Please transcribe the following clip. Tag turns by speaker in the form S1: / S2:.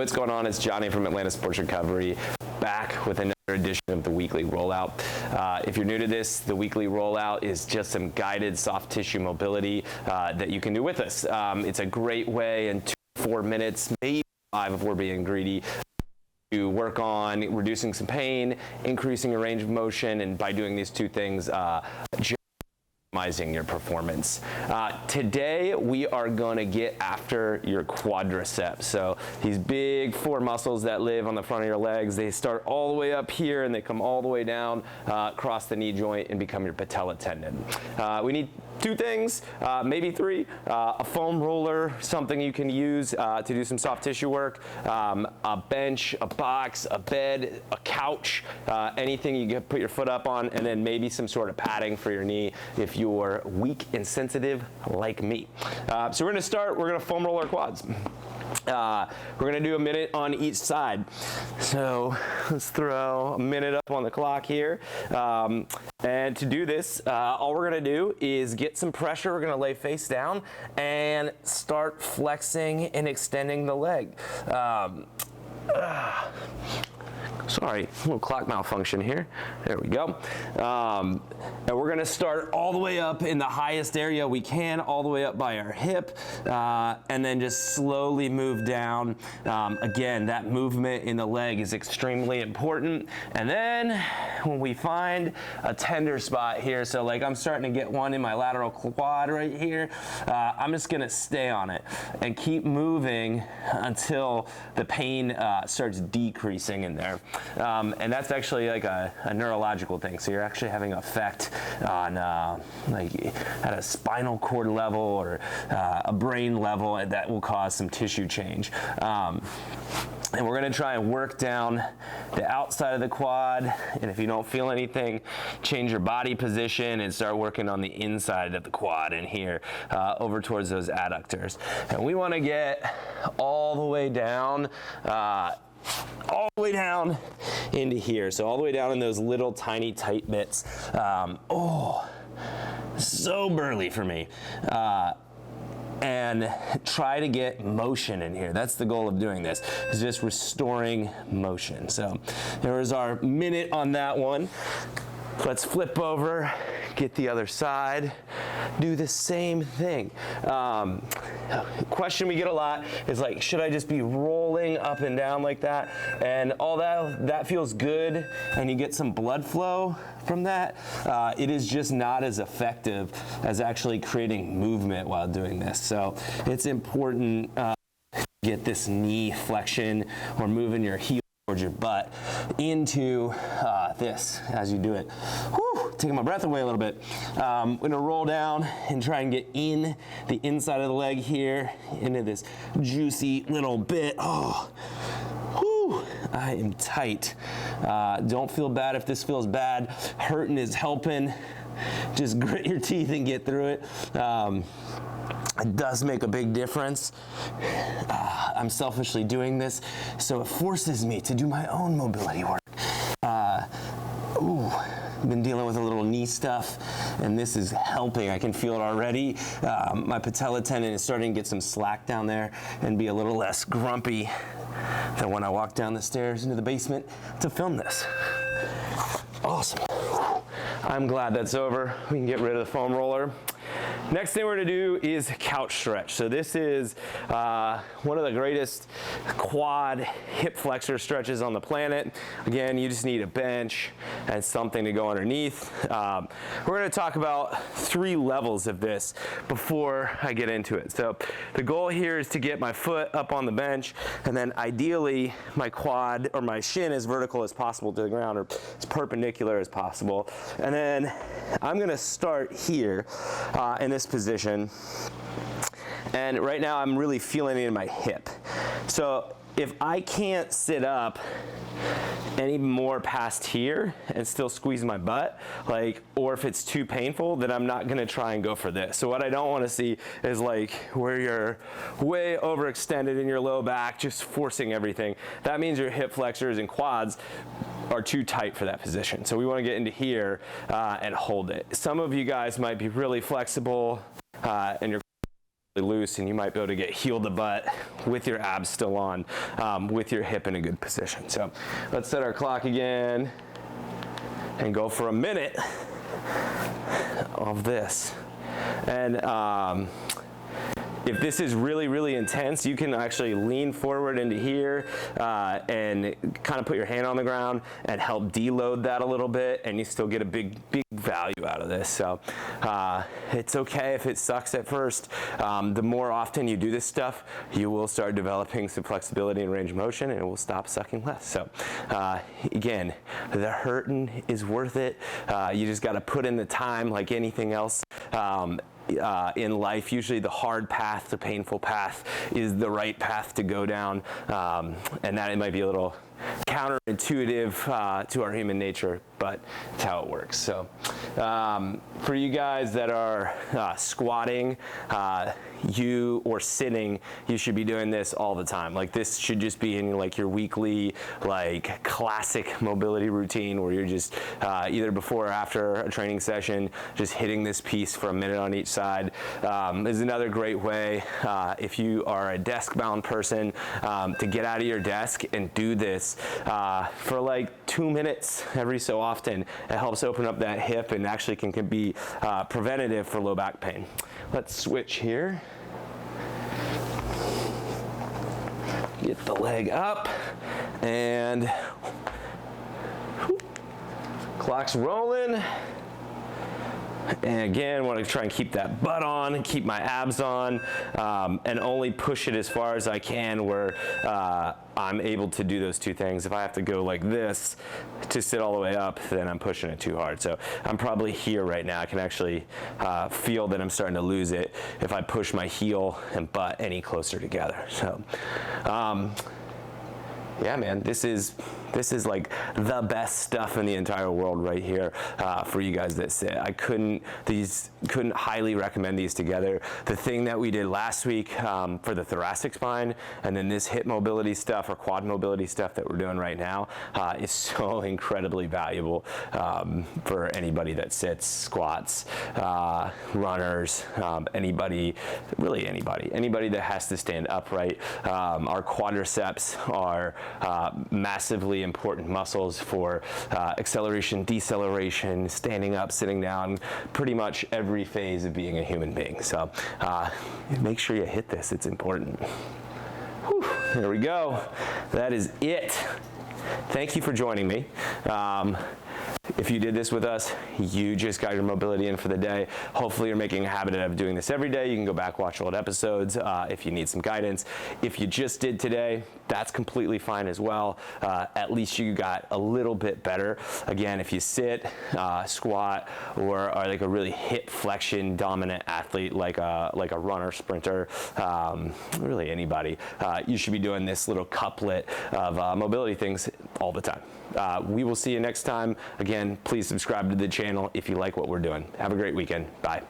S1: what's going on? It's Johnny from Atlanta Sports Recovery, back with another edition of the weekly rollout. If you're new to this, the weekly rollout is just some guided soft tissue mobility that you can do with us. It's a great way in 2 to 4 minutes, maybe 5 if we're being greedy, to work on reducing some pain, increasing your range of motion, and by doing these two things, optimizing your performance. Today we are going to get after your quadriceps. So these big 4 muscles that live on the front of your legs, they start all the way up here and they come all the way down across the knee joint and become your patella tendon. We need 2 things, maybe 3, a foam roller, something you can use to do some soft tissue work, a bench, a box, a bed, a couch, anything you can put your foot up on, and then maybe some sort of padding for your knee if you're weak and sensitive like me. So we're gonna foam roll our quads. We're gonna do a minute on each side. So let's throw a minute up on the clock here. And to do this, all we're gonna do is get some pressure. We're gonna lay face down and start flexing and extending the leg. Sorry, a little clock malfunction here. There we go. And we're gonna start all the way up in the highest area we can, all the way up by our hip, and then just slowly move down. Again, that movement in the leg is extremely important. And then when we find a tender spot here, so like I'm starting to get one in my lateral quad right here, I'm just gonna stay on it and keep moving until the pain starts decreasing in there. And that's actually like a neurological thing. So you're actually having an effect on like at a spinal cord level or a brain level, and that will cause some tissue change. And we're gonna try and work down the outside of the quad. And if you don't feel anything, change your body position and start working on the inside of the quad in here, over towards those adductors. And we wanna get all the way down, into here. So all the way down in those little tiny tight bits. Oh, so burly for me. And try to get motion in here. That's the goal of doing this, is just restoring motion. So there was our minute on that one. Let's flip over, get the other side, do the same thing. Question we get a lot is like, should I just be rolling up and down like that? And all that feels good, and you get some blood flow from that. It is just not as effective as actually creating movement while doing this. So it's important to get this knee flexion or moving your heel towards your butt into this as you do it. Whew, taking my breath away a little bit. I'm gonna roll down and try and get in the inside of the leg here into this juicy little bit. Oh, whew, I am tight. Don't feel bad if this feels bad. Hurting is helping. Just grit your teeth and get through it. It does make a big difference. I'm selfishly doing this, so it forces me to do my own mobility work. I've been dealing with a little knee stuff, and this is helping. I can feel it already. My patella tendon is starting to get some slack down there and be a little less grumpy than when I walked down the stairs into the basement to film this. Awesome. I'm glad that's over. We can get rid of the foam roller. Next thing we're gonna do is couch stretch. So this is one of the greatest quad hip flexor stretches on the planet. Again, you just need a bench and something to go underneath. We're gonna talk about 3 levels of this before I get into it. So the goal here is to get my foot up on the bench, and then ideally my quad or my shin as vertical as possible to the ground, or as perpendicular as possible. And then I'm gonna start here in this position, and right now I'm really feeling it in my hip. So if I can't sit up any more past here and still squeeze my butt, like, or if it's too painful, then I'm not gonna try and go for this. So what I don't wanna see is like where you're way overextended in your low back, just forcing everything. That means your hip flexors and quads are too tight for that position. So we wanna get into here and hold it. Some of you guys might be really flexible and you're loose, and you might be able to get heel to butt with your abs still on, with your hip in a good position. So let's set our clock again and go for a minute of this. And if this is really, really intense, you can actually lean forward into here and kind of put your hand on the ground and help deload that a little bit, and you still get a big value out of this. So it's okay if it sucks at first. The more often you do this stuff, you will start developing some flexibility and range of motion, and it will stop sucking less. So again, the hurting is worth it. You just got to put in the time like anything else. In life, usually the hard path, the painful path is the right path to go down, and that it might be a little counterintuitive to our human nature, but it's how it works. So for you guys that are squatting, or sitting, you should be doing this all the time. Like, this should just be in like your weekly, like, classic mobility routine, where you're just either before or after a training session, just hitting this piece for a minute on each side. Is another great way, if you are a desk-bound person, to get out of your desk and do this for like 2 minutes every so often. It helps open up that hip and actually can be preventative for low back pain. Let's switch here. Get the leg up, and clock's rolling. And again, want to try and keep that butt on and keep my abs on, and only push it as far as I can where I'm able to do those two things. If I have to go like this to sit all the way up, then I'm pushing it too hard. So I'm probably here right now. I can actually feel that I'm starting to lose it if I push my heel and butt any closer together. So yeah, man, this is like the best stuff in the entire world right here for you guys that sit. I couldn't highly recommend these together. The thing that we did last week for the thoracic spine, and then this hip mobility stuff or quad mobility stuff that we're doing right now is so incredibly valuable for anybody that sits, squats, runners, anybody that has to stand upright. Our quadriceps are massively important muscles for acceleration, deceleration, standing up, sitting down, pretty much every phase of being a human being. So make sure you hit this, it's important. Whew, there we go. That is it. Thank you for joining me. If you did this with us, you just got your mobility in for the day. Hopefully you're making a habit of doing this every day. You can go back, watch old episodes if you need some guidance. If you just did today, that's completely fine as well. At least you got a little bit better. Again, if you sit, squat, or are like a really hip flexion dominant athlete, like a runner, sprinter, really anybody, you should be doing this little couplet of mobility things all the time. We will see you next time. Again, please subscribe to the channel if you like what we're doing. Have a great weekend. Bye.